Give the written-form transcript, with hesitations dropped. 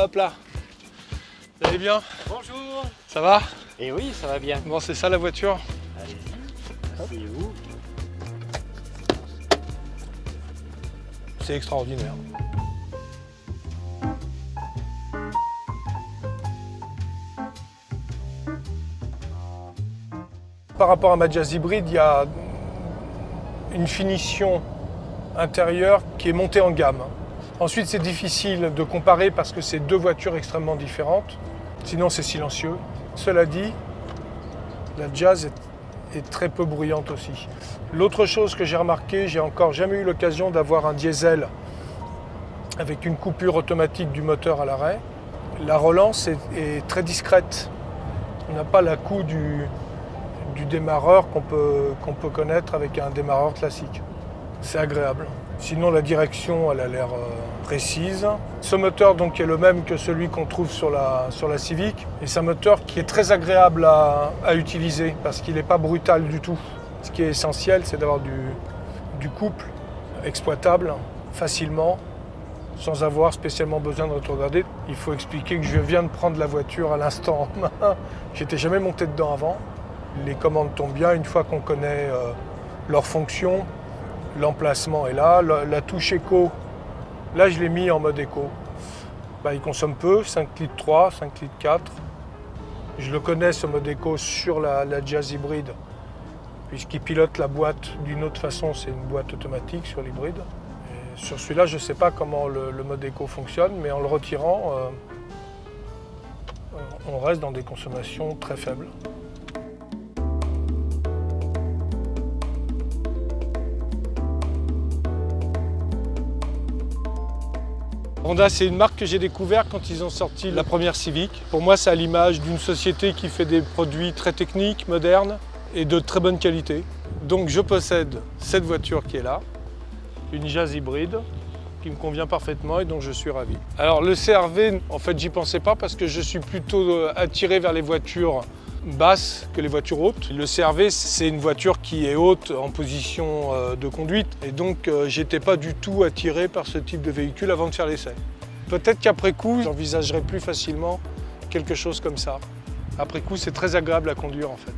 Hop là. Vous allez bien? Bonjour. Ça va? Et oui, ça va bien. Bon, c'est ça la voiture? Allez-y. C'est où? C'est extraordinaire. Par rapport à ma Jazz hybride, il y a une finition intérieure qui est montée en gamme. Ensuite, c'est difficile de comparer parce que c'est deux voitures extrêmement différentes. Sinon, c'est silencieux. Cela dit, la Jazz est très peu bruyante aussi. L'autre chose que j'ai remarqué, j'ai encore jamais eu l'occasion d'avoir un diesel avec une coupure automatique du moteur à l'arrêt. La relance est très discrète. On n'a pas l'à-coup du démarreur qu'on peut connaître avec un démarreur classique. C'est agréable. Sinon, la direction, elle a l'air précise. Ce moteur donc, est le même que celui qu'on trouve sur la Civic. Et c'est un moteur qui est très agréable à utiliser parce qu'il n'est pas brutal du tout. Ce qui est essentiel, c'est d'avoir du couple exploitable facilement, sans avoir spécialement besoin de rétrograder. Il faut expliquer que je viens de prendre la voiture à l'instant en main. J'étais jamais monté dedans avant. Les commandes tombent bien une fois qu'on connaît leur fonction. L'emplacement est là. La touche éco, là je l'ai mis en mode éco. Il consomme peu, 5 litres 3, 5 litres 4. Je le connais ce mode éco sur la Jazz hybride, puisqu'il pilote la boîte d'une autre façon, c'est une boîte automatique sur l'hybride. Sur celui-là, je ne sais pas comment le mode éco fonctionne, mais en le retirant, on reste dans des consommations très faibles. Honda, c'est une marque que j'ai découverte quand ils ont sorti la première Civic. Pour moi, c'est à l'image d'une société qui fait des produits très techniques, modernes et de très bonne qualité. Donc je possède cette voiture qui est là, une Jazz hybride qui me convient parfaitement et dont je suis ravi. Alors le CR-V, en fait, j'y pensais pas parce que je suis plutôt attiré vers les voitures basses que les voitures hautes. Le CR-V, c'est une voiture qui est haute en position de conduite et donc j'étais pas du tout attiré par ce type de véhicule avant de faire l'essai. Peut-être qu'après coup, j'envisagerais plus facilement quelque chose comme ça. Après coup, c'est très agréable à conduire en fait.